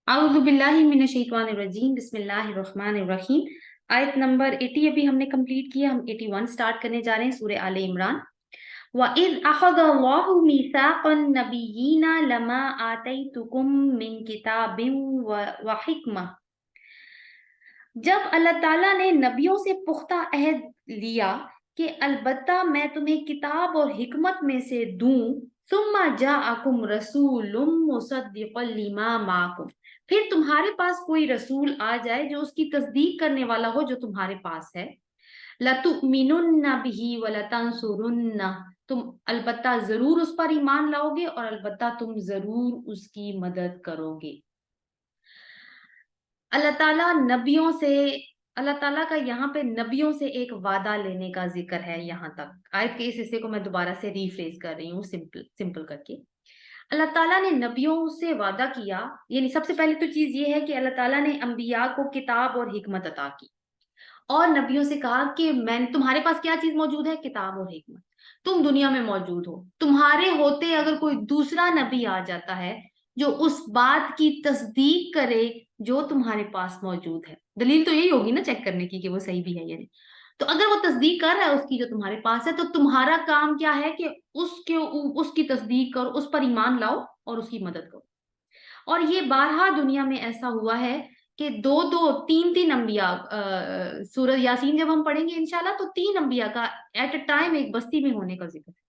अऊज़ु बिल्लाहि मिनश शैतानिर रजीम बिस्मिल्लाहिर रहमानिर रहीम। आयत नंबर 80 अभी हमने कंप्लीट किया, हम 81 स्टार्ट करने जा रहे हैं, सूरह आले इमरान। वइज़ अख़ज़ल्लाहु मीसाक़न नबिय्यीना लमा आतैतुकुम मिन किताबिन व हिक्मह। जब अल्लाह ताला ने नबियों से पुख्ता अहद लिया कि अलबत्ता मैं तुम्हें किताब और हिकमत में से दूं, सुम्मा जाअकुम रसूलुम मुसद्दिक़न लिमा माकुम, फिर तुम्हारे पास कोई रसूल आ जाए जो उसकी तस्दीक करने वाला हो जो तुम्हारे पास है। लतुमिनुन्ना बिही व लतंसुरुन्ना, तुम अलबत्ता जरूर उस पर ईमान लाओगे और अलबत्ता तुम जरूर उसकी मदद करोगे। अल्लाह ताला नबियों से, अल्लाह ताला का यहाँ पे नबियों से एक वादा लेने का जिक्र है। यहाँ तक आयत के इस हिस्से को मैं दोबारा से रीफ्रेज कर रही हूँ, सिंपल सिंपल करके। अल्लाह ताला ने नबियों से वादा किया, यानी सबसे पहले तो चीज ये है कि अल्लाह ताला ने अंबिया को किताब और हिकमत अता की और नबियों से कहा कि मैं तुम्हारे पास क्या चीज मौजूद है, किताब और हिकमत। तुम दुनिया में मौजूद हो, तुम्हारे होते अगर कोई दूसरा नबी आ जाता है जो उस बात की तस्दीक करे जो तुम्हारे पास मौजूद है, दलील तो यही होगी ना चेक करने की कि वो सही भी है या नहीं। तो अगर वो तस्दीक कर रहा है उसकी जो तुम्हारे पास है, तो तुम्हारा काम क्या है कि उसकी तस्दीक करो, उस पर ईमान लाओ और उसकी मदद करो। और ये बारहा दुनिया में ऐसा हुआ है कि दो दो तीन तीन अंबिया, सूरह यासीन जब हम पढ़ेंगे इंशाल्लाह, तो तीन अंबिया का एट अ टाइम एक बस्ती में होने का जिक्र है।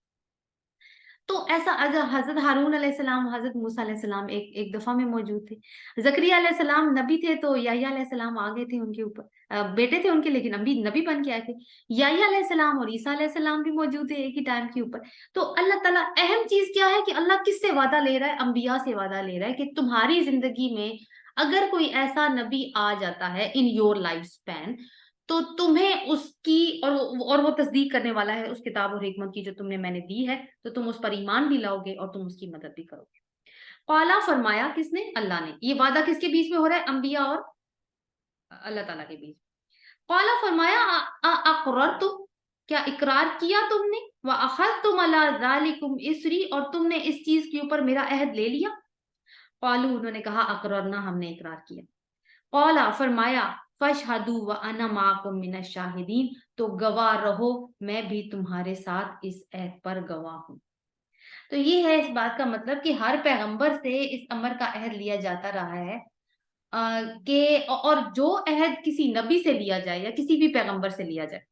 तो ऐसा हजरत हारून अलैहिस्सलाम, हजरत मूसा अलैहिस्सलाम एक एक दफा में मौजूद थे। जकरिया अलैहिस्सलाम नबी थे तो याह्या अलैहिस्सलाम आ गए थे उनके ऊपर, बेटे थे उनके लेकिन नबी नबी बन के आए थे। याह्या अलैहिस्सलाम और ईसा अलैहिस्सलाम भी मौजूद थे एक ही टाइम के ऊपर। तो अल्लाह ताला, अहम चीज क्या है कि अल्लाह किससे वादा ले रहा है? अंबिया से वादा ले रहा है कि तुम्हारी जिंदगी में अगर कोई ऐसा नबी आ जाता है इन योर लाइफ स्पैन, तो तुम्हें उसकी और वो तस्दीक करने वाला है उस किताब और हिकमत की जो तुमने मैंने दी है, तो तुम उस पर ईमान भी लाओगे और तुम उसकी मदद भी करोगे। काला फरमाया किसने? अल्लाह ने। ये वादा किसके बीच में हो रहा है? अंबिया और अल्लाह ताला के बीच। काला फरमाया अकरर तुम, क्या इकरार किया तुमने? व अखज तुम अला जालिकुम इसरी, और तुमने इस चीज के ऊपर मेरा अहद ले लिया। कालू, उन्होंने कहा अकररना, हमने इकरार किया। कौला फरमाया फशहदू व अना माकुम मिनश शाहिदीन, तो गवाह रहो, मैं भी तुम्हारे साथ इस अहद पर गवाह हूँ। तो ये है इस बात का मतलब कि हर पैगंबर से इस अमर का अहद लिया जाता रहा है कि, और जो अहद किसी नबी से लिया जाए या किसी भी पैगंबर से लिया जाए,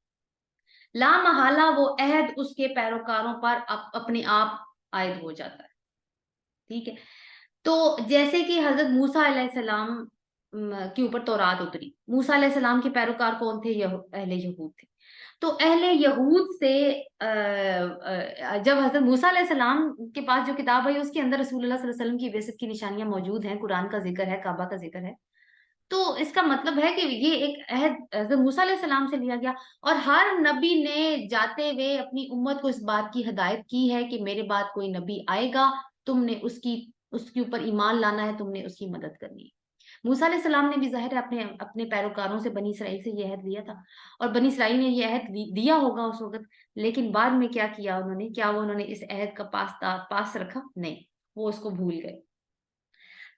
ला महाला वो अहद उसके पैरोकारों पर अपने आप आयद हो जाता है। ठीक है। तो जैसे कि हजरत मूसा अलैहिस्सलाम के ऊपर तौरात उतरी, मूसा अलैहिस्सलाम के पैरोकार कौन थे? अहले यहूद थे। तो अहले यहूद से जब हजरत मूसा अलैहिस्सलाम के पास जो किताब आई उसके अंदर रसूलुल्लाह सल्लल्लाहु अलैहि वसल्लम की विरासत की निशानियां मौजूद हैं, कुरान का जिक्र है, काबा का जिक्र है। तो इसका मतलब है कि ये एक अहद हजरत मूसा अलैहिस्सलाम से लिया गया। और हर नबी ने जाते हुए अपनी उम्मत को इस बात की हिदायत की है कि मेरे बाद कोई नबी आएगा, तुमने उसकी उसके ऊपर ईमान लाना है, तुमने उसकी मदद करनी है। मूसा अलैहिस्सलाम ने भी जाहिर है अपने अपने पैरोकारों से, बनी इसराइल से ये अहद लिया था, और बनी इसराइल ने ये अहद दिया होगा उस वक्त। लेकिन बाद में क्या किया उन्होंने? क्या वो उन्होंने इस अहद का पास रखा? नहीं, वो उसको भूल गए।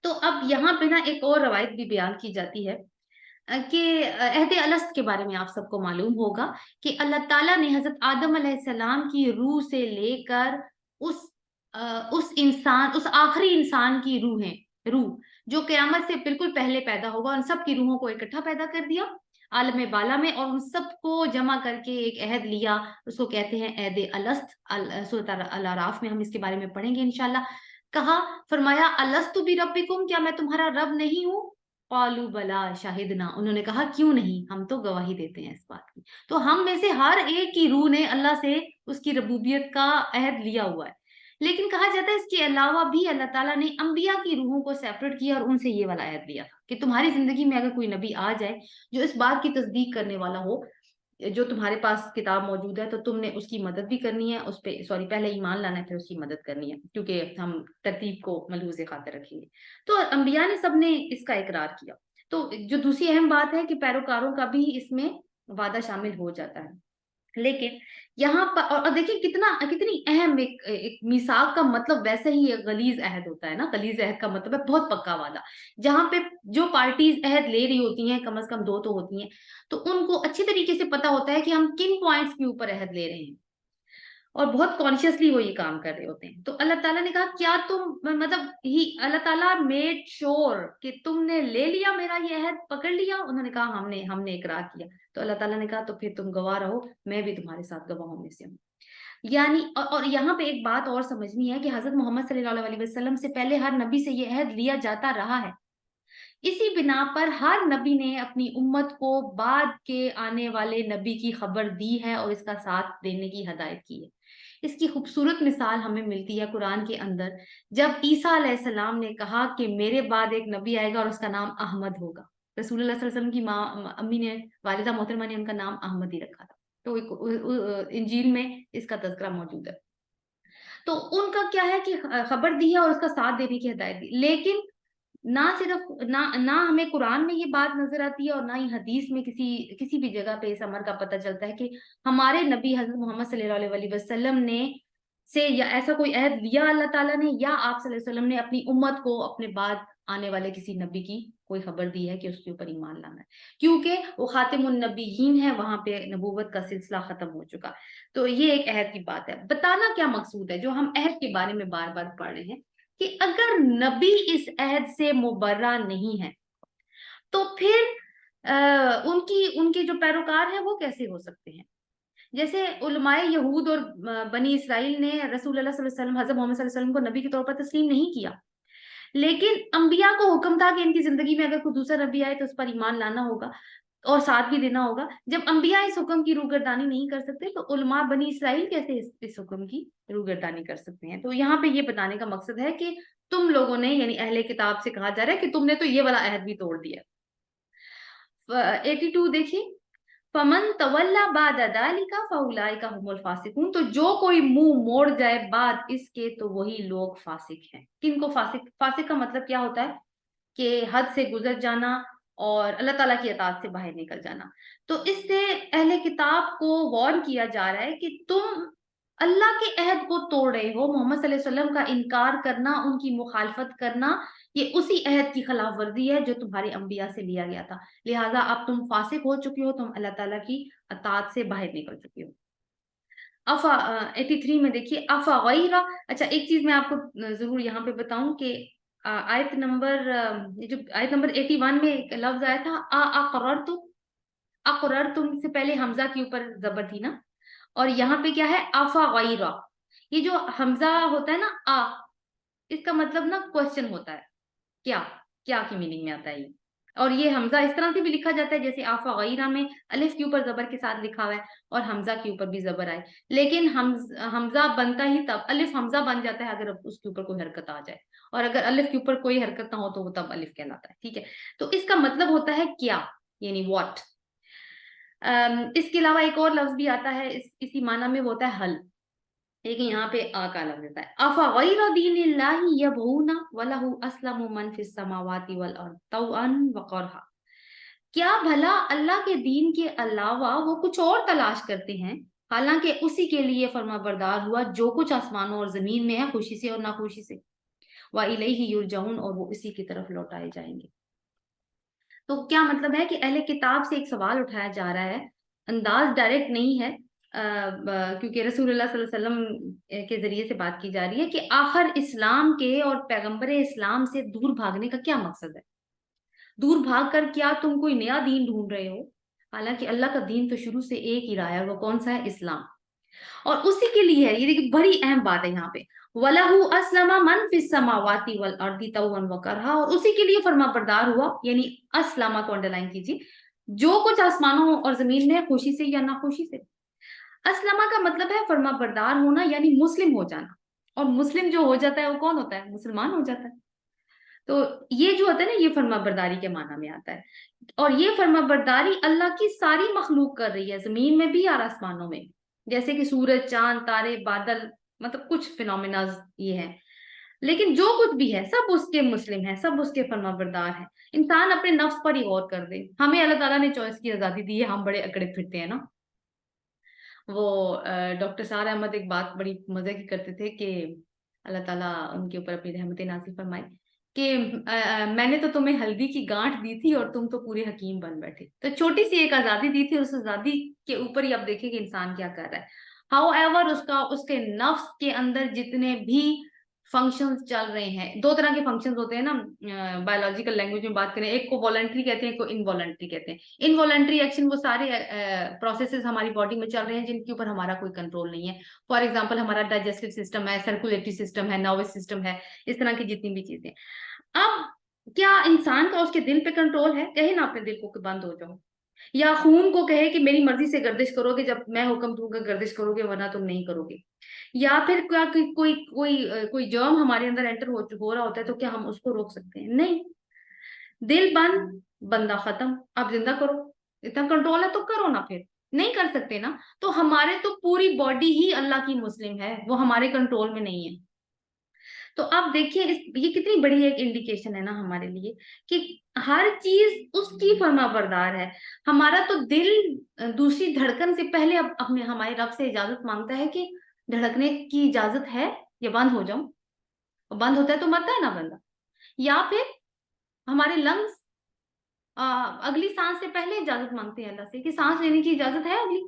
तो अब यहाँ पे ना एक और रवायत भी बयान की जाती है कि अहद अलस्त के बारे में आप सबको मालूम होगा कि अल्लाह ताला ने हजरत आदम अलैहिस्सलाम की रूह से लेकर उस उस इंसान, उस आखिरी इंसान की रूह जो क़यामत से बिल्कुल पहले पैदा होगा, उन सब की रूहों को इकट्ठा पैदा कर दिया आलम बाला में, और उन सबको जमा करके एक अहद लिया। उसको कहते हैं अहद अलस्त। सूरह अल अराफ में हम इसके बारे में पढ़ेंगे इंशाल्लाह। कहा, फरमाया अलस्तु बि रब्बिकुम, क्या मैं तुम्हारा रब नहीं हूँ? कालू बला शाहिदना, उन्होंने कहा क्यों नहीं, हम तो गवाही देते हैं इस बात की। तो हम में से हर एक की रूह ने अल्लाह से उसकी रबूबियत का अहद लिया हुआ है। लेकिन कहा जाता है इसके अलावा भी अल्लाह ताला ने अंबिया की रूहों को सेपरेट किया और उनसे ये वाला अहद लिया था कि तुम्हारी जिंदगी में अगर कोई नबी आ जाए जो इस बात की तस्दीक करने वाला हो, जो तुम्हारे पास किताब मौजूद है, तो तुमने उसकी मदद भी करनी है, उस पे सॉरी पहले ईमान लाना है फिर उसकी मदद करनी है, क्योंकि हम तरतीब को मलहूज़ खातिर रखेंगे। तो अंबिया ने सबने इसका इकरार किया। तो जो दूसरी अहम बात है कि पैरोकारों का भी इसमें वादा शामिल हो जाता है। لیکن یہاں پر اور دیکھیں کتنی اہم ایک میثاق کا مطلب ویسے ہی ایک غلیظ عہد ہوتا ہے نا. غلیظ عہد کا مطلب ہے بہت پکا وعدہ. جہاں پہ جو پارٹیز عہد لے رہی ہوتی ہیں کم از کم دو تو ہوتی ہیں, تو ان کو اچھی طریقے سے پتا ہوتا ہے کہ ہم کن پوائنٹس کے اوپر عہد لے رہے ہیں, اور بہت کانشیسلی وہ یہ کام کر رہے ہوتے ہیں. تو اللہ تعالیٰ نے کہا کیا تم مطلب ہی اللہ تعالیٰ میڈ شور کہ تم نے لے لیا میرا یہ عہد, پکڑ لیا. انہوں نے کہا ہم نے اقرار کیا. تو اللہ تعالیٰ نے کہا تو پھر تم گواہ رہو, میں بھی تمہارے ساتھ گواہوں میں سے ہوں. یعنی اور یہاں پہ ایک بات اور سمجھنی ہے کہ حضرت محمد صلی اللہ علیہ وسلم سے پہلے ہر نبی سے یہ عہد لیا جاتا رہا ہے. اسی بنا پر ہر نبی نے اپنی امت کو بعد کے آنے والے نبی کی خبر دی ہے اور اس کا ساتھ دینے کی ہدایت کی ہے. اس کی خوبصورت مثال ہمیں ملتی ہے قرآن کے اندر, جب عیسیٰ علیہ السلام نے کہا کہ میرے بعد ایک نبی آئے گا اور اس کا نام احمد ہوگا. رسول اللہ صلی اللہ علیہ وسلم کی ماں امی نے, والدہ محترمہ نے ان کا نام احمد ہی رکھا تھا. تو انجیل میں اس کا تذکرہ موجود ہے. تو ان کا کیا ہے کہ خبر دی ہے اور اس کا ساتھ دینے کی ہدایت دی. لیکن نہ صرف نہ ہمیں قرآن میں یہ بات نظر آتی ہے اور نہ ہی حدیث میں کسی بھی جگہ پہ اس امر کا پتہ چلتا ہے کہ ہمارے نبی حضرت محمد صلی اللہ علیہ وسلم نے سے یا ایسا کوئی عہد لیا اللہ تعالیٰ نے, یا آپ صلی اللہ علیہ وسلم نے اپنی امت کو اپنے بعد آنے والے کسی نبی کی کوئی خبر دی ہے کہ اس کے اوپر ایمان لانا ہے, کیونکہ وہ خاتم النبیین ہے, وہاں پہ نبوت کا سلسلہ ختم ہو چکا. تو یہ ایک عہد کی بات ہے. بتانا کیا مقصود ہے جو ہم عہد کے بارے میں بار بار پڑھ رہے ہیں, کہ اگر نبی اس عہد سے مبرہ نہیں ہے تو پھر ان کے جو پیروکار ہیں وہ کیسے ہو سکتے ہیں. جیسے علماء یہود اور بنی اسرائیل نے رسول اللہ صلی اللہ علیہ وسلم حضرت محمد صلی اللہ علیہ وسلم کو نبی کے طور پر تسلیم نہیں کیا, لیکن انبیاء کو حکم تھا کہ ان کی زندگی میں اگر کوئی دوسرا نبی آئے تو اس پر ایمان لانا ہوگا اور ساتھ بھی دینا ہوگا. جب انبیاء اس حکم کی روگردانی نہیں کر سکتے تو علماء بنی اسرائیل کیسے اس حکم کی روگردانی کر سکتے ہیں. تو یہاں پہ یہ بتانے کا مقصد ہے کہ تم لوگوں نے, یعنی اہل کتاب سے کہا جا رہا ہے کہ تم نے تو یہ والا عہد بھی توڑ دیا. 82 دیکھیے, فمن تولا بعد ذلک فاولئک هم الفاسقون, تو جو کوئی منہ موڑ جائے بعد اس کے تو وہی لوگ فاسق ہیں. کن کو فاسق کا مطلب کیا ہوتا ہے کہ حد سے گزر جانا اور اللہ تعالیٰ کی اطاعت سے باہر نکل جانا. تو اس سے اہل کتاب کو وارن کیا جا رہا ہے کہ تم اللہ کے عہد کو توڑ رہے ہو. محمد صلی اللہ علیہ وسلم کا انکار کرنا, ان کی مخالفت کرنا, یہ اسی عہد کی خلاف ورزی ہے جو تمہارے انبیاء سے لیا گیا تھا. لہٰذا اب تم فاسق ہو چکے ہو, تم اللہ تعالیٰ کی اطاعت سے باہر نکل چکے ہو. افا 83 میں دیکھیے, افا غیرہ. اچھا ایک چیز میں آپ کو ضرور یہاں پہ بتاؤں کہ آیت نمبر 81 میں ایک لفظ آیا تھا اقررتم. اقررتم سے پہلے حمزہ کے اوپر زبر تھی نا, اور یہاں پہ کیا ہے افا غیرہ. یہ جو حمزہ ہوتا ہے نا اس کا مطلب نا کوشچن ہوتا ہے, کیا کی میننگ میں آتا ہے یہ. اور یہ حمزہ اس طرح سے بھی لکھا جاتا ہے جیسے آفا غیرہ میں الف کے اوپر زبر کے ساتھ لکھا ہوا ہے اور حمزہ کے اوپر بھی زبر آئے, لیکن حمزہ بنتا ہی تب, الف حمزہ بن جاتا ہے اگر اس کے اوپر کوئی حرکت آ جائے, اور اگر الف کے اوپر کوئی حرکت نہ ہو تو وہ تب الف کہلاتا ہے. ٹھیک ہے, تو اس کا مطلب ہوتا ہے کیا, یعنی واٹ. اس کے علاوہ ایک اور لفظ بھی آتا ہے اسی معنی میں, وہ ہوتا ہے حل. لیکن یہاں پہ کا لفظ دیتا ہے افا غیر دین اللہ یبغون ولہ اسلم من فی السماوات والارض طوعا وکرہا. کیا بھلا اللہ کے دین کے علاوہ وہ کچھ اور تلاش کرتے ہیں, حالانکہ اسی کے لیے فرما بردار ہوا جو کچھ آسمانوں اور زمین میں ہے, خوشی سے اور ناخوشی سے. وَإِلَيْهِ يُرْجَعُونَ, اور وہ اسی کی طرف لوٹائے جائیں گے. تو کیا مطلب ہے کہ اہل کتاب سے ایک سوال اٹھایا جا رہا ہے, انداز ڈائریکٹ نہیں ہے کیونکہ رسول اللہ صلی اللہ علیہ وسلم کے ذریعے سے بات کی جا رہی ہے کہ آخر اسلام کے اور پیغمبر اسلام سے دور بھاگنے کا کیا مقصد ہے. دور بھاگ کر کیا تم کوئی نیا دین ڈھونڈ رہے ہو, حالانکہ اللہ کا دین تو شروع سے ایک ہی رہا ہے, وہ کون سا ہے, اسلام. اور اسی کے لیے ہے, یہ دیکھیں بڑی اہم بات ہے یہاں پہ, وَلَهُ أَسْلَمَ مَنْ فِي السَّمَاوَاتِ وَالْأَرْضِ طَوْعًا وَكَرْهًا, اور اسی کے لیے فرما بردار ہوا, یعنی اسلمہ کو انڈرلائن کیجیے, جو کچھ آسمانوں اور زمین میں خوشی سے یا ناخوشی سے. اسلمہ کا مطلب ہے فرما بردار ہونا, یعنی مسلم ہو جانا, اور مسلم جو ہو جاتا ہے وہ کون ہوتا ہے, مسلمان ہو جاتا ہے. تو یہ جو ہوتا ہے نا, یہ فرما برداری کے معنی میں آتا ہے, اور یہ فرما برداری اللہ کی ساری مخلوق کر رہی ہے, زمین میں بھی اور آسمانوں میں, جیسے کہ سورج, چاند, تارے, بادل, مطلب کچھ فینومیناز یہ ہیں. لیکن جو کچھ بھی ہے سب اس کے مسلم ہیں, سب اس کے فرما بردار ہیں. انسان اپنے نفس پر ہی غور کر دے, ہمیں اللہ تعالیٰ نے چوائس کی آزادی دی ہے, ہم بڑے اکڑے پھرتے ہیں نا. وہ ڈاکٹر سار احمد ایک بات بڑی مزے کی کرتے تھے کہ اللہ تعالیٰ ان کے اوپر اپنی رحمت نازل فرمائے کہ میں نے تو تمہیں ہلدی کی گانٹھ دی تھی اور تم تو پورے حکیم بن بیٹھے. تو چھوٹی سی ایک آزادی دی تھی, اس آزادی کے اوپر ہی اب دیکھیں کہ انسان کیا کر رہا ہے. ہاؤ ایور اس کے نفس کے اندر جتنے بھی فنکشنز چل رہے ہیں, دو طرح کے فنکشنز ہوتے ہیں نا بایولوجیکل لینگویج میں بات کریں, ایک کو والنٹری کہتے ہیں, ایک کو انوالنٹری کہتے ہیں. انوالنٹری ایکشن وہ سارے پروسیسز ہماری باڈی میں چل رہے ہیں جن کے اوپر ہمارا کوئی کنٹرول نہیں ہے. فار ایگزامپل ہمارا ڈائجسٹو سسٹم ہے, سرکولیٹری سسٹم ہے, نروس سسٹم ہے, اس طرح کی جتنی بھی چیزیں. اب کیا انسان کا اس کے دل پہ کنٹرول ہے؟ کہے نا اپنے دل کو کہ بند ہو جاؤ, یا خون کو کہے کہ میری مرضی سے گردش کرو گے, جب میں حکم دوں گا گردش کرو گے ورنہ تم نہیں کرو گے. یا پھر کیا کوئی جرم ہمارے اندر انٹر ہو رہا ہوتا ہے تو کیا ہم اس کو روک سکتے ہیں؟ نہیں. دل بند, بندہ ختم, اب زندہ کرو, اتنا کنٹرول ہے تو کرو نا. پھر نہیں کر سکتے نا, تو ہمارے تو پوری باڈی ہی اللہ کی مسلم ہے, وہ ہمارے کنٹرول میں نہیں ہے. تو اب دیکھیے یہ کتنی بڑی ایک انڈیکیشن ہے نا ہمارے لیے کہ ہر چیز اس کی فرما بردار ہے. ہمارا تو دل دوسری دھڑکن سے پہلے اب اپنے ہمارے رب سے اجازت مانگتا ہے کہ دھڑکنے کی اجازت ہے یا بند ہو جاؤں. بند ہوتا ہے تو مرتا ہے نا بندہ. یا پھر ہمارے لنگس اگلی سانس سے پہلے اجازت مانگتے ہیں اللہ سے کہ سانس لینے کی اجازت ہے اگلی.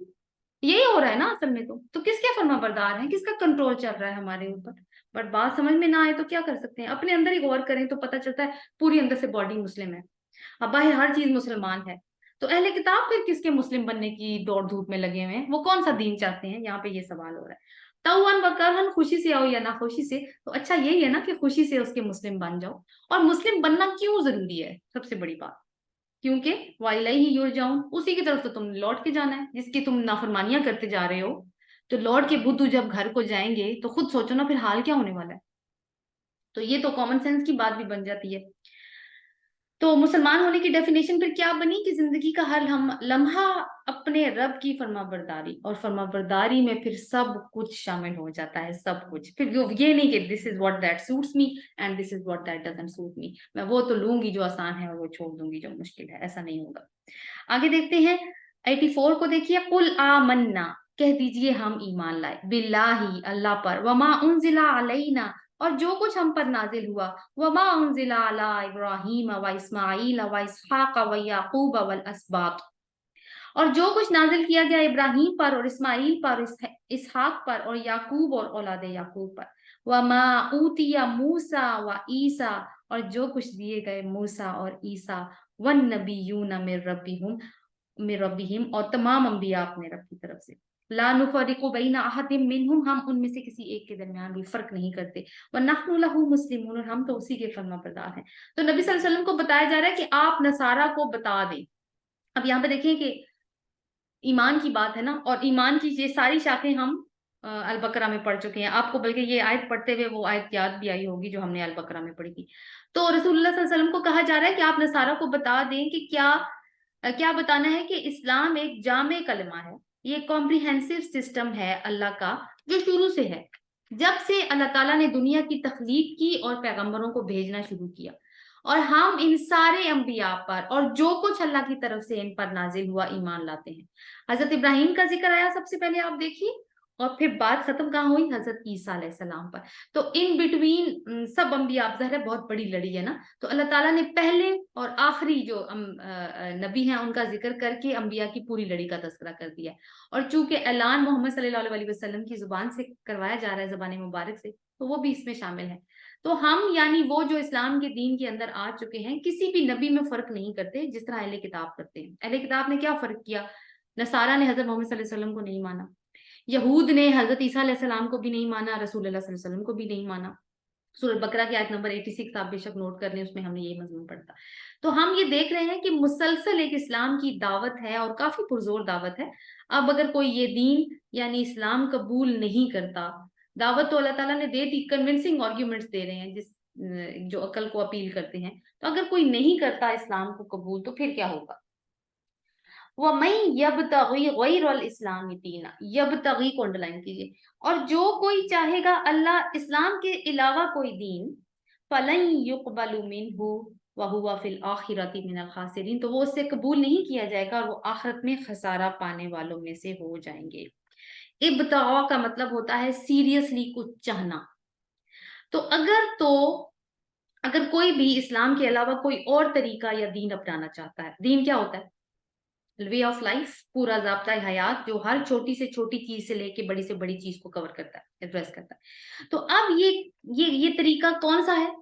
یہی ہو رہا ہے نا اصل میں. تو کس کے فرما بردار ہیں, کس کا کنٹرول چل رہا ہے ہمارے اوپر؟ بٹ بات سمجھ میں نہ آئے تو کیا کر سکتے ہیں, اپنے اندر ہی غور کریں تو پتہ چلتا ہے پوری اندر سے باڈی مسلم ہے, اب باہر ہر چیز مسلمان ہے. تو اہل کتاب پھر کس کے مسلم بننے کی دوڑ دھوپ میں لگے ہوئے ہیں؟ وہ کون سا دین چاہتے ہیں؟ یہاں پہ یہ سوال ہو رہا ہے. توان وکرہن, خوشی سے آؤ یا نہ خوشی سے, تو اچھا یہی ہے نا کہ خوشی سے اس کے مسلم بن جاؤ. اور مسلم بننا کیوں ضروری ہے؟ سب سے بڑی بات, کیونکہ وَإِلَيْهِ يُرْجَعُونَ, اسی کی طرف تو تم لوٹ کے جانا ہے جس کی تم نافرمانیاں کرتے جا رہے ہو. تو لوٹ کے بدھو جب گھر کو جائیں گے تو خود سوچو نا پھر حال کیا ہونے والا ہے. تو یہ تو کامن سینس کی بات بھی بن جاتی ہے. تو مسلمان ہونے کی ڈیفینیشن پھر کیا بنی کہ زندگی کا ہر لمحہ اپنے رب کی فرما برداری, اور فرما برداری میں پھر سب کچھ شامل ہو جاتا ہے, سب کچھ. پھر یہ نہیں کہ this is what that suits me and this is what that doesn't suit me, میں وہ تو لوں گی جو آسان ہے اور وہ چھوڑ دوں گی جو مشکل ہے. ایسا نہیں ہوگا. آگے دیکھتے ہیں 84 کو دیکھیے, قل آمنا, کہہ دیجئے ہم ایمان لائے, باللہ, اللہ پر, وما انزل علینا, اور جو کچھ ہم پر نازل ہوا, وما انزل علی ابراہیم و اسماعیل و اسحاق و یعقوب والاسباط, اور جو کچھ نازل کیا گیا ابراہیم پر اور اسماعیل پر, اسحاق پر اور یعقوب اور اولاد یعقوب پر, وما اوتی موسیٰ و عیسیٰ, اور جو کچھ دیے گئے موسیٰ اور عیسیٰ, والنبیون من ربہم, اور تمام انبیاء اپنے رب کی طرف سے, لا نفرق بین احد منہم, ہم ان میں سے کسی ایک کے درمیان بھی فرق نہیں کرتے, ونحن لہ مسلمون, اور ہم تو اسی کے فرما بردار ہیں. تو نبی صلی اللہ علیہ وسلم کو بتایا جا رہا ہے کہ آپ نصارہ کو بتا دیں. اب یہاں پہ دیکھیں کہ ایمان کی بات ہے نا, اور ایمان کی یہ ساری شاخیں ہم البقرہ میں پڑھ چکے ہیں. آپ کو بلکہ یہ آیت پڑھتے ہوئے وہ آیت یاد بھی آئی ہوگی جو ہم نے البقرہ میں پڑھی تھی. تو رسول اللہ صلی اللہ علیہ وسلم کو کہا جا رہا ہے کہ آپ نصارہ کو بتا دیں کہ کیا بتانا ہے کہ اسلام ایک جامع کلمہ ہے, یہ کمپریہنسو سسٹم ہے اللہ کا جو شروع سے ہے, جب سے اللہ تعالیٰ نے دنیا کی تخلیق کی اور پیغمبروں کو بھیجنا شروع کیا, اور ہم ان سارے انبیاء پر اور جو کچھ اللہ کی طرف سے ان پر نازل ہوا ایمان لاتے ہیں. حضرت ابراہیم کا ذکر آیا سب سے پہلے, آپ دیکھیے, اور پھر بات ختم کہاں ہوئی؟ حضرت عیسیٰ علیہ السلام پر. تو ان بٹوین سب انبیاء, ظاہر ہے بہت بڑی لڑی ہے نا, تو اللہ تعالیٰ نے پہلے اور آخری جو نبی ہیں ان کا ذکر کر کے انبیاء کی پوری لڑی کا تذکرہ کر دیا. اور چونکہ اعلان محمد صلی اللہ علیہ وسلم کی زبان سے کروایا جا رہا ہے, زبان مبارک سے, تو وہ بھی اس میں شامل ہے. تو ہم یعنی وہ جو اسلام کے دین کے اندر آ چکے ہیں, کسی بھی نبی میں فرق نہیں کرتے جس طرح اہل کتاب کرتے ہیں. اہل کتاب نے کیا فرق کیا؟ نصارہ نے حضرت محمد صلی اللہ علیہ وسلم کو نہیں مانا, یہود نے حضرت عیسیٰ علیہ السلام کو بھی نہیں مانا, رسول اللہ صلی اللہ علیہ وسلم کو بھی نہیں مانا. سورۃ بقرہ کی آیت نمبر 86 آپ بے شک نوٹ کر لیں, اس میں ہم نے یہ مضمون پڑھا. تو ہم یہ دیکھ رہے ہیں کہ مسلسل ایک اسلام کی دعوت ہے, اور کافی پرزور دعوت ہے. اب اگر کوئی یہ دین یعنی اسلام قبول نہیں کرتا, دعوت تو اللہ تعالیٰ نے دے دی, کنونسنگ آرگیومنٹس دے رہے ہیں جو عقل کو اپیل کرتے ہیں, تو اگر کوئی نہیں کرتا اسلام کو قبول تو پھر کیا ہوگا؟ وَمَن يَبْتَغِي غَيْرَ الْإِسْلَامِ دِينًا, یبتغی کو انڈرلائن کیجیے, اور جو کوئی چاہے گا اللہ اسلام کے علاوہ کوئی دین, فَلَن يُقْبَلُ مِنْهُ وَهُوَ فِي الْآخِرَةِ مِنَ الْخَاسِرِينَ, تو وہ اس سے قبول نہیں کیا جائے گا اور وہ آخرت میں خسارہ پانے والوں میں سے ہو جائیں گے. इब्तिगा का मतलब होता है सीरियसली कुछ चाहना। तो अगर कोई भी इस्लाम के अलावा कोई और तरीका या दीन अपनाना चाहता है, दीन क्या होता है? वे ऑफ लाइफ, पूरा ज़ाब्ता हयात जो हर छोटी से छोटी चीज से लेके बड़ी से बड़ी चीज को कवर करता है, एड्रेस करता है। तो अब ये तरीका कौन सा है?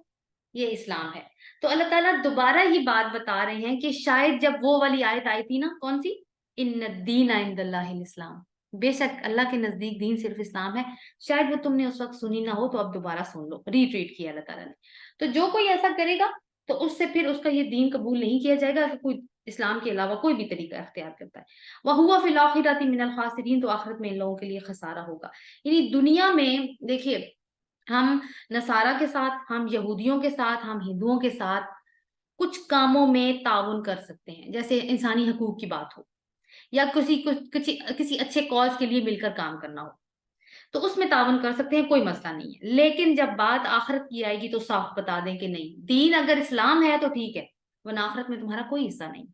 ये इस्लाम है। तो अल्लाह ताला दोबारा ये बात बता रहे हैं कि शायद जब वो वाली आयत आई थी ना, कौन सी, इन्न दीन इंदल्लाहिल इस्लाम, बेशक अल्लाह के नजदीक दीन सिर्फ इस्लाम है, शायद वो तुमने उस वक्त सुनी ना हो, तो अब दोबारा सुन लो, रीट्रीट किया अल्लाह ताला ने। तो जो कोई ऐसा करेगा तो उससे फिर उसका ये दीन कबूल नहीं किया जाएगा कि कोई इस्लाम के अलावा कोई भी तरीका इख्तियार करता है। वह हुआ फिल आखिरति मिनल खासिरीन, तो आखिरत में इन लोगों के लिए खसारा होगा। यानी दुनिया में देखिए, हम नसारा के साथ, हम यहूदियों के साथ, हम हिंदुओं के साथ कुछ कामों में ताउन कर सकते हैं, जैसे इंसानी हकूक की बात हो, या किसी अच्छे कॉज के लिए मिलकर काम करना हो, तो उसमें ताउन कर सकते हैं, कोई मसला नहीं है। लेकिन जब बात आखिरत की आएगी तो साफ बता दें कि नहीं, दीन अगर इस्लाम है तो ठीक है, वरना आखिरत में तुम्हारा कोई हिस्सा नहीं।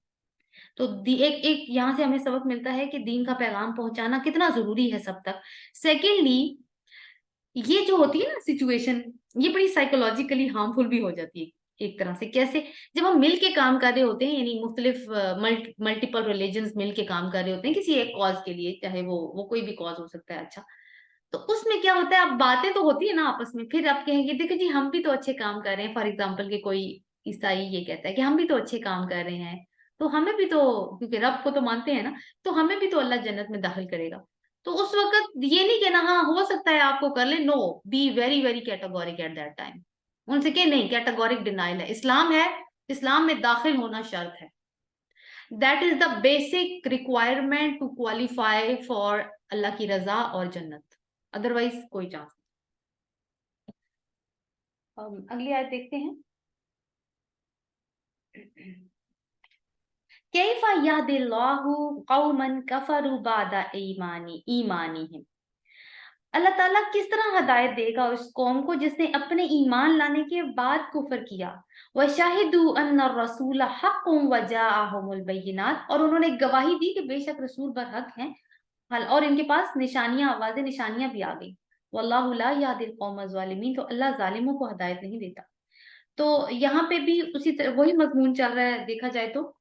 तो एक एक यहाँ से हमें सबक मिलता है कि दीन का पैगाम पहुंचाना कितना जरूरी है सब तक। सेकेंडली, ये जो होती है ना सिचुएशन, ये बड़ी साइकोलॉजिकली हार्मफुल भी हो जाती है एक तरह से। कैसे? जब हम मिल के काम कर रहे होते हैं, यानी मुख्तलिफ मल्टीपल रिलीजन्स मिल के काम कर रहे होते हैं किसी एक कॉज के लिए, चाहे वो कोई भी कॉज हो सकता है, अच्छा, तो उसमें क्या होता है, अब बातें तो होती है ना आपस में, फिर आप कहेंगे देखो जी हम भी तो अच्छे काम कर रहे हैं, फॉर एग्जाम्पल कि कोई ईसाई ये कहता है कि हम भी तो अच्छे काम कर रहे हैं, तो हमें भी तो, क्योंकि रब को तो मानते हैं ना, तो हमें भी तो अल्लाह जन्नत में दाखिल करेगा। तो उस वक्त ये नहीं कहना हाँ हो सकता है आपको कर ले, no, be very very categoric at that time. उनसे कहे नहीं, कैटेगोरिक डिनाइल है, इस्लाम है, इस्लाम में दाखिल होना शर्त है, that is the basic requirement to qualify for अल्लाह की रजा और जन्नत, अदरवाइज कोई चांस नहीं। अगली आयत देखते हैं। कैफा यहदिल्लाहु कौमन कफरू बादा ईमानिहिम, अल्लाह ताला किस तरह हदायत देगा उस कौम को जिसने अपने ईमान लाने के बाद कुफर किया। व शाहिदू अन्ना रसूल हक़्क़ुम व जाअहुमुल बय्यिनात, और उन्होंने गवाही दी कि बेशक रसूल बरहक हैं, और इनके पास निशानियां, वाज़ेह निशानियां भी आ गई। वल्लाहु ला यहदिल कौमज़ ज़ालिमीन, तो अल्लाह जालिमों को हदायत नहीं देता। तो यहाँ पे भी उसी तरह वही मजमून चल रहा है, देखा जाए तो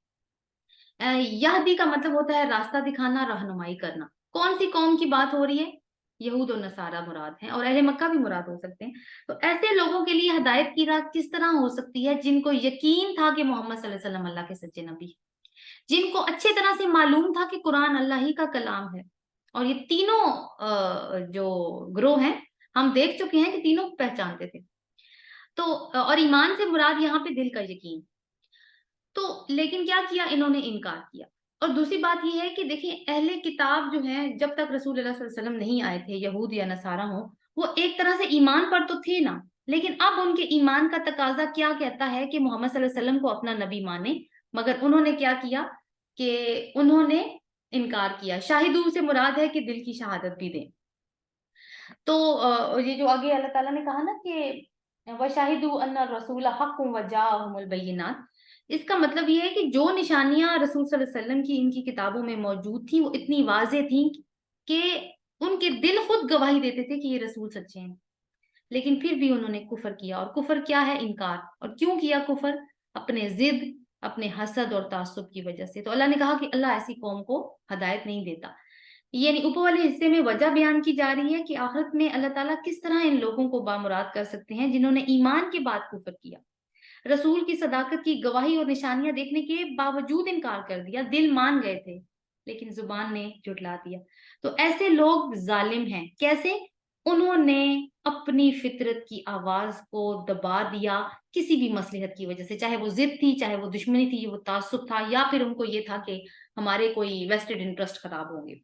यहदी का मतलब होता है रास्ता दिखाना, रहनुमाई करना। कौन सी कौम की बात हो रही है? यहूद और नसारा मुराद हैं, और अहले मक्का भी मुराद हो सकते हैं। तो ऐसे लोगों के लिए हदायत की राह किस तरह हो सकती है जिनको यकीन था कि मोहम्मद सल्लल्लाहु अलैहि वसल्लम अल्लाह के सच्चे नबी हैं, जिनको अच्छे तरह से मालूम था कि कुरान अल्लाह ही का कलाम है। और ये तीनों जो ग्रोह हैं, हम देख चुके हैं कि तीनों पहचानते थे। तो और ईमान से मुराद यहाँ पे दिल का यकीन। तो लेकिन क्या किया इन्होंने? इनकार किया। और दूसरी बात यह है कि देखिए, अहले किताब जो हैं, जब तक रसूल अल्लाह सल्लल्लाहु अलैहि वसल्लम नहीं आए थे, यहूद या नसारा हो, वो एक तरह से ईमान पर तो थे ना, लेकिन अब उनके ईमान का तकाजा क्या कहता है कि मोहम्मद सल्लल्लाहु अलैहि वसल्लम को अपना नबी माने। मगर उन्होंने क्या किया कि उन्होंने इनकार किया। शाहिदू से मुराद है कि दिल की शहादत भी दें। तो ये जो आगे अल्लाह ताला ने कहा ना कि वशाहिदू अन्ना रसूल हक़्क़ुम व जाअहुमुल बय्यिनात, इसका मतलब ये है कि जो निशानियां रसूल सल्लल्लाहु अलैहि वसल्लम की इनकी किताबों में मौजूद थी, वो इतनी वाज़ेह थी कि उनके दिल खुद गवाही देते थे कि ये रसूल सच्चे हैं। लेकिन फिर भी उन्होंने कुफर किया, और कुफर क्या है? इनकार। और क्यों किया कुफर? अपने जिद, अपने हसद और तासुब की वजह से। तो अल्लाह ने कहा कि अल्लाह ऐसी कौम को हदायत नहीं देता। यानी ऊपर वाले हिस्से में वजह बयान की जा रही है कि आखिरत में अल्लाह ताला किस तरह इन लोगों को बामुराद कर सकते हैं जिन्होंने ईमान के बाद कुफर किया, रसूल की सदाकत की गवाही और निशानियां देखने के बावजूद इनकार कर दिया। दिल मान गए थे लेकिन जुबान ने झुठला दिया। तो ऐसे लोग जालिम हैं। कैसे? उन्होंने अपनी फितरत की आवाज को दबा दिया किसी भी मसलहत की वजह से, चाहे वो जिद थी, चाहे वो दुश्मनी थी, वो तासुब था, या फिर उनको ये था कि हमारे कोई वेस्टेड इंटरेस्ट खराब होंगे।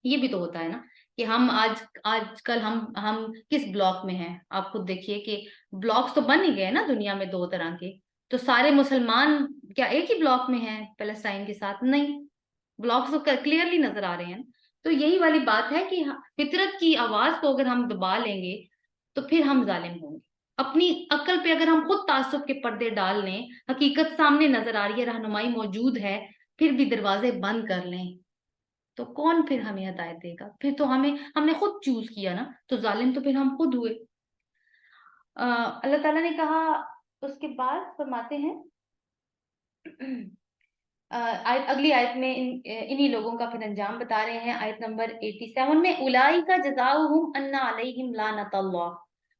ये भी तो होता है ना कि हम आजकल हम किस ब्लॉक में हैं, आप खुद देखिए कि ब्लॉक्स तो बन ही गए ना दुनिया में दो तरह के। तो सारे मुसलमान क्या एक ही ब्लॉक में हैं पैलेस्टाइन के साथ? नहीं, ब्लॉक्स तो क्लियरली नजर आ रहे हैं। तो यही वाली बात है कि फितरत की आवाज को अगर हम दबा लेंगे तो फिर हम जालिम होंगे। अपनी अक्ल पे अगर हम खुद तासुब के पर्दे डाल लें, हकीकत सामने नजर आ रही है, रहनुमाई मौजूद है, फिर भी दरवाजे बंद कर लें, तो कौन फिर हमें हिदायत देगा? फिर तो हमने खुद चूज किया ना, तो जालिम तो फिर हम खुद हुए। अल्लाह ताला ने कहा, उसके बाद फरमाते हैं अगली आयत में इन्हीं लोगों का फिर अंजाम बता रहे हैं। आयत नंबर 87 में, उलाइका जज़ाउहुम अन्ना अलैहिम लानतल्लाह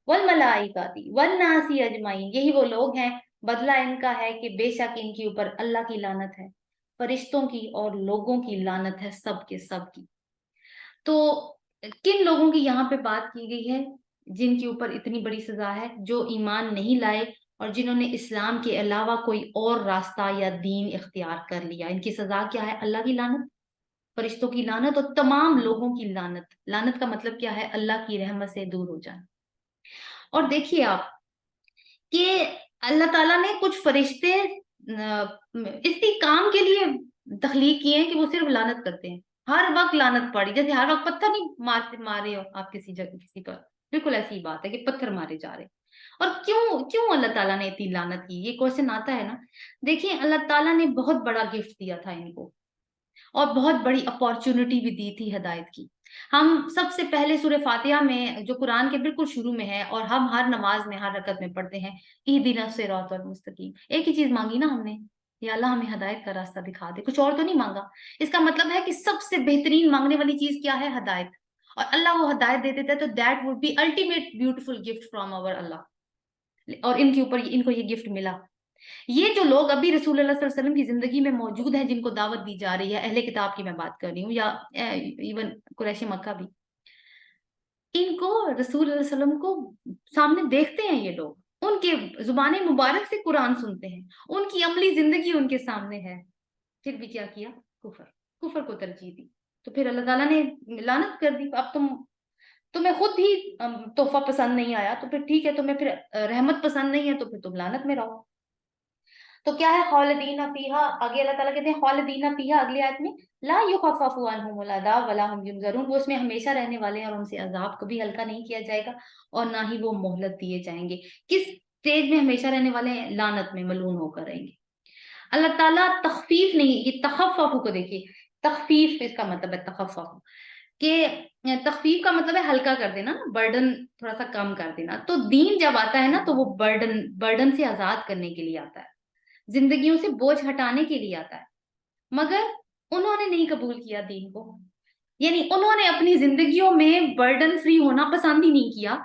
वल मलाइकाति वन नासी अजमाइन, यही वो लोग हैं, बदला इनका है कि बेशक इनके ऊपर अल्लाह की लानत है, फरिश्तों की और लोगों की लानत है, सबके सब की। तो किन लोगों की यहाँ पे बात की गई है जिनके ऊपर इतनी बड़ी सजा है? जो ईमान नहीं लाए और जिन्होंने इस्लाम के अलावा कोई और रास्ता या दीन इख्तियार कर लिया। इनकी सजा क्या है? अल्लाह की लानत, फरिश्तों की लानत और तमाम लोगों की लानत। लानत का मतलब क्या है? अल्लाह की रहमत से दूर हो जाना। और देखिए आप कि अल्लाह ताला ने कुछ फरिश्ते इसी काम के लिए तख्लीक किए हैं कि वो सिर्फ लानत करते हैं, हर वक्त लानत पड़ी, जैसे हर वक्त पत्थर नहीं मारे हो आप किसी जगह किसी पर, बिल्कुल ऐसी ही बात है कि पत्थर मारे जा रहे हैं। और क्यों क्यों अल्लाह ताला ने इतनी लानत की? ये क्वेश्चन आता है ना। देखिए, अल्लाह ताला ने बहुत बड़ा गिफ्ट दिया था इनको और बहुत बड़ी अपॉर्चुनिटी भी दी थी हिदायत की। हम सबसे पहले सूरह फातिहा में, जो कुरान के बिल्कुल शुरू में है और हम हर नमाज में हर रकत में पढ़ते हैं, इहदिना सिरातल मुस्तकीम, एक ही चीज मांगी ना हमने, या अल्लाह हमें हिदायत का रास्ता दिखा दे, कुछ और तो नहीं मांगा। इसका मतलब है कि सबसे बेहतरीन मांगने वाली चीज क्या है? हिदायत। और अल्लाह वो हिदायत दे देता है, तो that would be ultimate beautiful gift from our अल्लाह। और इनके ऊपर इनको ये गिफ्ट मिला। ये जो लोग अभी रसूल अल्लाह सल्लल्लाहु अलैहि वसल्लम की जिंदगी में मौजूद हैं, जिनको दावत दी जा रही है, अहले किताब की मैं बात कर रही हूँ, या इवन कुरैशी मक्का भी, इनको रसूल अल्लाह सल्लल्लाहु अलैहि वसल्लम को सामने देखते हैं ये लोग, उनके जुबान मुबारक से कुरान सुनते हैं, उनकी अमली जिंदगी उनके सामने है, फिर भी क्या किया? कुफर, कुफर को तरजीह दी। तो फिर अल्लाह ताला ने लानत कर दी। अब तुम्हें खुद ही तोहफा पसंद नहीं आया, तो फिर ठीक है, तुम्हें फिर रहमत पसंद नहीं है, तो फिर तुम लानत में रहो। तो क्या है? खालिदीना फीहा, आगे अल्लाह ताला कहते हैं खालिदीना फीहा अगली आयत में, ला युखफ़फ़ु अन्हुमुल अज़ाब वला हुम युनज़रून, वो उसमें हमेशा रहने वाले हैं और उनसे अजाब कभी हल्का नहीं किया जाएगा और ना ही वो मोहलत दिए जाएंगे। किस स्टेज में हमेशा रहने वाले हैं? लानत में मलून होकर रहेंगे। अल्लाह ताला तखफीफ नहीं, ये तखफ़फ़ु को देखिए, तखफीफ इसका मतलब है तखफ़फ़ु के, तखफीफ का मतलब है हल्का कर देना, बर्डन थोड़ा सा कम कर देना। तो दीन जब आता है ना, तो वो बर्डन बर्डन से आजाद करने के लिए आता है, जिंदगियों से बोझ हटाने के लिए आता है। मगर उन्होंने नहीं कबूल किया दीन को, यानी उन्होंने अपनी जिंदगियों में बर्डन फ्री होना पसंद ही नहीं किया।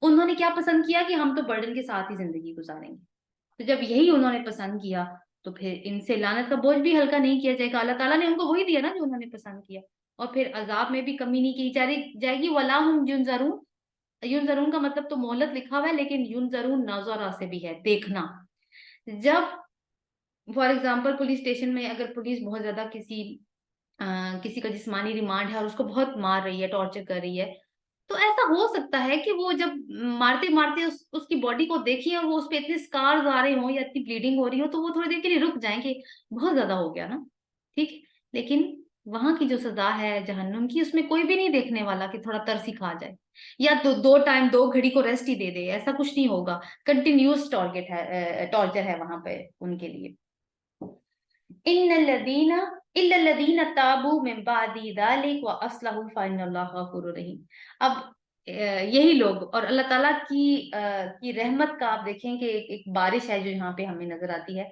उन्होंने क्या पसंद किया? कि हम तो बर्डन के साथ ही जिंदगी गुजारेंगे। तो जब यही उन्होंने पसंद किया, तो फिर इनसे लानत का बोझ भी हल्का नहीं किया जाएगा। अल्लाह ताला ने उनको वही दिया ना जो उन्होंने पसंद किया, और फिर अजाब में भी कमी नहीं की जाएगी। वला हुम युनज़रून, युनज़रून का मतलब तो मोहलत लिखा हुआ है, लेकिन युनज़रून नज़रा से भी है, देखना। जब फॉर एग्जाम्पल पुलिस स्टेशन में अगर पुलिस बहुत ज्यादा किसी का जिस्मानी रिमांड है और उसको बहुत मार रही है, टॉर्चर कर रही है, तो ऐसा हो सकता है कि वो जब मारते मारते उसकी बॉडी को देखिए और वो उस पे इतने स्कार्स आ रहे हो या इतनी ब्लीडिंग हो रही हो, तो वो थोड़ी देर के लिए रुक जाएं कि बहुत ज्यादा हो गया ना, ठीक। लेकिन वहां की जो सजा है जहन्नुम की, उसमें कोई भी नहीं देखने वाला कि थोड़ा तरस ही खा जाए या दो टाइम 2 घड़ी को रेस्ट ही दे दे, ऐसा कुछ नहीं होगा। कंटिन्यूस टारगेट है, टॉर्चर है वहां पे उनके लिए। इन्नल्लज़ीना इल्लल्लज़ीना ताबू मिन बादी ज़ालिक व अस्लहू फ़इन्नल्लाहा गफूरुर रहीम। अब यही लोग और अल्लाह ताला की रहमत का आप देखें कि एक बारिश है जो यहाँ पे हमें नजर आती है,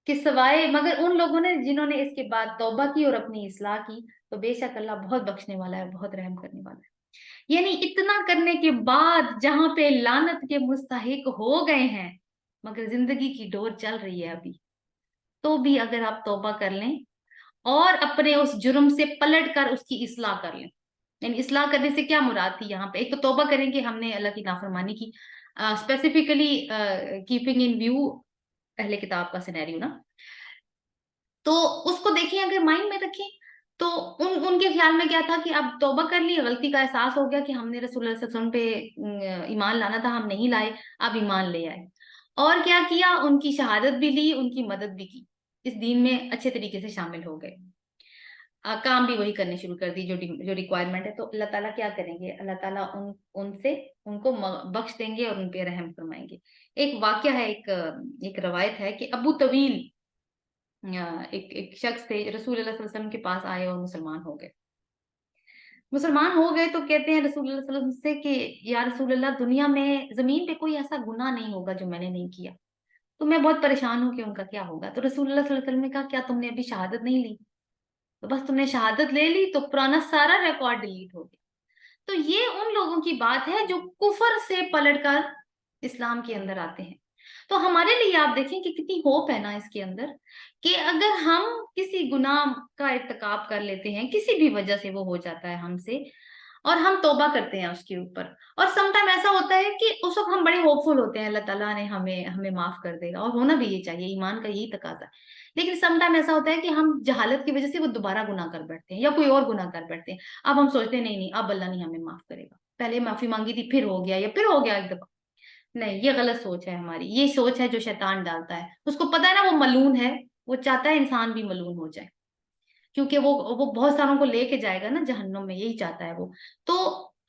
कि सवाए मगर उन लोगों ने जिन्होंने इसके बाद तौबा की और अपनी इस्लाह की, तो बेशक अल्लाह बहुत बख्शने वाला है, बहुत रहम करने वाला है। यानी इतना करने के बाद जहां पे लानत के मुस्तहिक हो गए हैं, मगर जिंदगी की डोर चल रही है अभी, तो भी अगर आप तौबा कर लें और अपने उस जुर्म से पलट कर उसकी इस्लाह कर लें। यानी इस्लाह करने से क्या मुराद थी यहाँ पे? एक तो तौबा करेंगे हमने अल्लाह की नाफरमानी की, स्पेसिफिकली कीपिंग इन व्यू पहले किताब का सिनेरियो ना, तो उसको देखें, अगर माइंड में रखें, तो उनके ख्याल में क्या था कि अब तौबा कर ली, गलती का एहसास हो गया कि हमने रसूलुल्लाह सल्लल्लाहु अलैहि वसल्लम पे ईमान लाना था, हम नहीं लाए, अब ईमान ले आए। और क्या किया? उनकी शहादत भी ली, उनकी मदद भी की, इस दीन में अच्छे तरीके से शामिल हो गए, काम भी वही करने शुरू कर दी जो रिक्वायरमेंट है। तो अल्लाह ताला क्या करेंगे? अल्लाह ताला उनसे उनको बख्श देंगे और उन पे रहम फरमाएंगे। एक वाक्य है, एक रवायत है कि अबू तवील एक एक शख्स थे, रसूल अल्लाह सल्लल्लाहु अलैहि वसल्लम के पास आए और मुसलमान हो गए। मुसलमान हो गए तो कहते हैं रसूल सल्लल्लाहु अलैहि वसल्लम से कि या रसूल अल्लाह, दुनिया में जमीन पे कोई ऐसा गुनाह नहीं होगा जो मैंने नहीं किया। तो मैं बहुत परेशान हूँ कि उनका क्या होगा। तो रसूल सल्लल्लाहु अलैहि वसल्लम ने कहा, क्या तुमने अभी शहादत नहीं ली? तो बस तुमने शहादत ले ली तो पुराना सारा रिकॉर्ड डिलीट हो गया। तो ये उन लोगों की बात है जो कुफर से पलटकर इस्लाम के अंदर आते हैं। तो हमारे लिए आप देखें कि कितनी होप है ना इसके अंदर, कि अगर हम किसी गुनाह का इर्तिकाब कर लेते हैं, किसी भी वजह से वो हो जाता है हमसे, और हम तौबा करते हैं उसके ऊपर, और समटाइम ऐसा होता है कि उस वक्त हम बड़े होपफुल होते हैं अल्लाह ताला ने हमें हमें माफ कर देगा, और होना भी ये चाहिए, ईमान का यही तकाजा है। लेकिन समटाइम ऐसा होता है कि हम जहालत की वजह से वो दोबारा गुनाह कर बैठते हैं या कोई और गुनाह कर बैठते हैं। अब हम सोचते हैं नहीं नहीं, अब अल्लाह नहीं हमें माफ करेगा, पहले माफी मांगी थी फिर हो गया, या फिर हो गया एक दफा। नहीं, ये गलत सोच है हमारी, ये सोच है जो शैतान डालता है। उसको पता है ना वो मलून है, वो चाहता है इंसान भी मलून हो जाए, क्योंकि वो बहुत सारों को लेके जाएगा ना जहन्नुम में, यही चाहता है वो। तो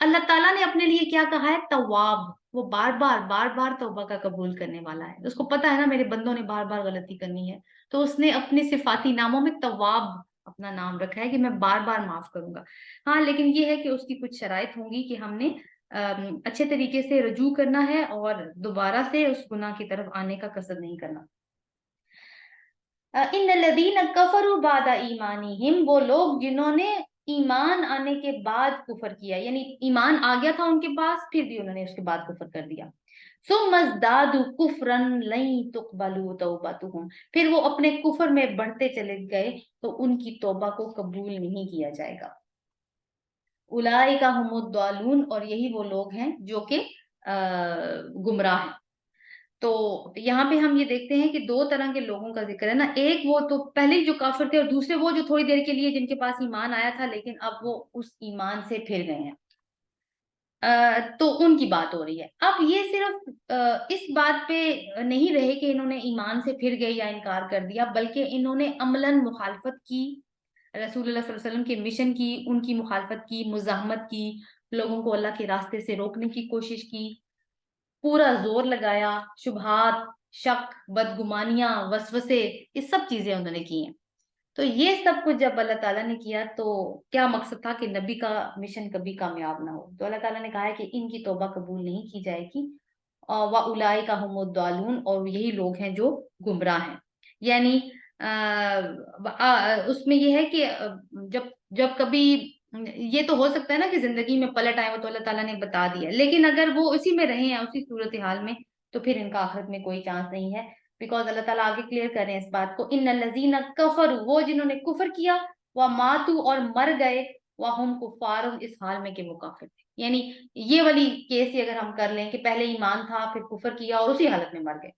अल्लाह ताला ने अपने लिए क्या कहा है? तवाब। वो बार बार तौबा का कबूल करने वाला है। उसको पता है ना मेरे बंदों ने बार बार गलती करनी है, तो उसने अपने सिफाती नामों में तवाब अपना नाम रखा है कि मैं बार बार माफ करूंगा। हाँ, लेकिन ये है कि उसकी कुछ शराइत होंगी कि हमने अच्छे तरीके से रजू करना है और दोबारा से उस गुनाह की तरफ आने का कसद नहीं करना। इन लदीन कफरु बादा ईमानिहिम, वो लोग जिन्होंने ईमान आने के बाद कुफर किया, यानी ईमान आ गया था उनके पास, फिर भी उन्होंने उसके बाद कुफर कर दिया। सुम्मज़दादु कुफरन लई तुकबलु तौबतुहुम, फिर वो अपने कुफर में बढ़ते चले गए तो उनकी तौबा को कबूल नहीं किया जाएगा। उलाइका हुमुद्दालून, और यही वो लोग हैं जो कि गुमराह हैं। तो यहाँ पे हम ये देखते हैं कि दो तरह के लोगों का जिक्र है ना, एक वो तो पहले ही जो काफिर थे, और दूसरे वो जो थोड़ी देर के लिए जिनके पास ईमान आया था लेकिन अब वो उस ईमान से फिर गए हैं। तो उनकी बात हो रही है। अब ये सिर्फ इस बात पे नहीं रहे कि इन्होंने ईमान से फिर गए या इनकार कर दिया, बल्कि इन्होंने अमलन मुखालफत की, रसूलुल्लाह सल्लल्लाहु अलैहि वसल्लम के मिशन की, उनकी मुखालफत की, मुजाहमत की, लोगों को अल्लाह के रास्ते से रोकने की कोशिश की, पूरा जोर लगाया, शुबहात, शक, बदगुमानियां, वसवसे, ये सब चीजें उन्होंने की हैं। तो ये सब कुछ जब अल्लाह ताला ने किया तो क्या मकसद था कि नबी का मिशन कभी कामयाब ना हो। तो अल्लाह ताला ने कहा है कि इनकी तौबा कबूल नहीं की जाएगी। व उलाई का हुमुद्दालून, और यही लोग हैं जो गुमराह हैं। यानी उसमें ये है कि जब जब कभी ये तो हो सकता है ना कि जिंदगी में पलट आए, वो तो अल्लाह ताला ने बता दिया, लेकिन अगर वो उसी में रहे हैं उसी सूरत हाल में, तो फिर इनका आखिरत में कोई चांस नहीं है। बिकॉज अल्लाह ताला आगे क्लियर कर रहे हैं इस बात को, इन लजीना कफर, वो जिन्होंने कुफर किया, वह मातू, और मर गए, वह हम कुफार, इस हाल में कि वो काफिर थे। यानी ये वाली केस ही अगर हम कर लें कि पहले ईमान था फिर कुफर किया और उसी हालत में मर गए,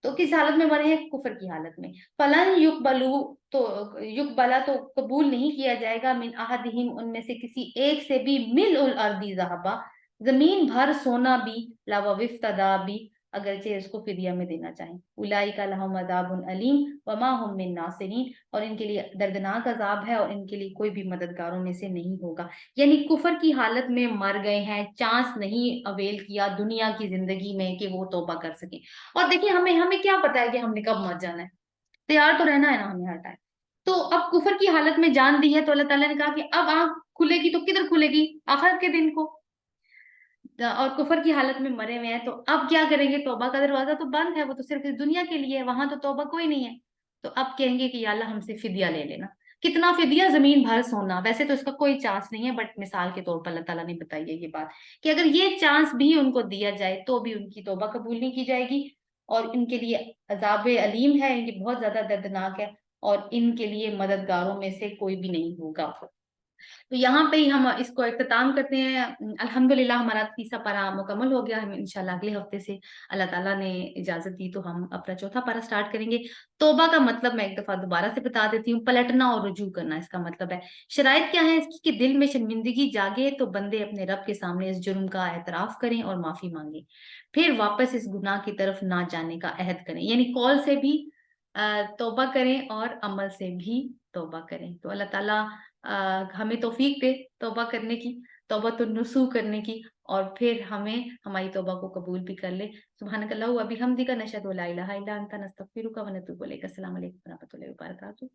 तो किस हालत में मरे हैं? कुफर की हालत में। फलन युकबलू, तो युकबला तो कबूल नहीं किया जाएगा, मिन अहदिहिम, उनमें से किसी एक से भी, मिल उल अर्दी ज़हबा, जमीन भर सोना भी, लावा विफ्तदा भी, अगरचे इसको फिदिया में देना चाहें। उलाइका लहुम अज़ाबुन अलीम वमा हुम मिन नासिरीन, और इनके लिए दर्दनाक अजाब है और इनके लिए कोई भी मददगारों में से नहीं होगा। यानी कुफर की हालत में मर गए हैं, चांस नहीं अवेल किया दुनिया की जिंदगी में कि वो तौबा कर सके। और देखिए हमें हमें क्या पता है कि हमने कब मर जाना है? तैयार तो रहना है ना हमें हर टाइम। तो अब कुफर की हालत में जान दी है तो अल्लाह ताला ने कहा कि अब आंख खुलेगी तो किधर खुलेगी? आखिरत के दिन को। और कुफर की हालत में मरे हुए हैं तो अब क्या करेंगे? तौबा का दरवाजा तो बंद है, वो तो सिर्फ इस दुनिया के लिए है, वहां तो तौबा कोई नहीं है। तो अब कहेंगे कि या अल्लाह हमसे फिदिया ले लेना। कितना फिदिया? जमीन भर सोना। वैसे तो इसका कोई चांस नहीं है, बट मिसाल के तौर पर अल्लाह ताला ने बताई है ये बात, कि अगर ये चांस भी उनको दिया जाए तो भी उनकी तौबा कबूल नहीं की जाएगी, और इनके लिए अजाब अलीम है, इनकी बहुत ज्यादा दर्दनाक है, और इनके लिए मददगारों में से कोई भी नहीं होगा। तो यहाँ पे ही हम इसको इख्तिताम करते हैं। अल्हम्दुलिल्लाह हमारा तीसरा पारा मुकम्मल हो गया। हम इंशाल्लाह अगले हफ्ते से अल्लाह ताला ने इजाजत दी तो हम अपना चौथा पारा स्टार्ट करेंगे। तौबा का मतलब मैं एक दफा दोबारा से बता देती हूँ, पलटना और रुजू करना इसका मतलब है। शराइत क्या है इसकी? कि दिल में शर्मिंदगी जागे तो बंदे अपने रब के सामने इस जुर्म का एतराफ करें और माफी मांगे, फिर वापस इस गुनाह की तरफ ना जाने का अहद करें। यानी कौल से भी तौबा करें और अमल से भी तौबा करें। तो अल्लाह ताला हमें तौफीक दे तौबा करने की, तौबतुन नुसूह करने की, और फिर हमें हमारी तौबा को कबूल भी कर ले। सुब्हानकल्लाहु व बिहम्दिका, नशहदु ला इलाहा इल्ला अंता, नस्तगफिरुका व नतूबु इलैक। अस्सलामु अलैकुम व रहमतुल्लाहि व बरकातुहू।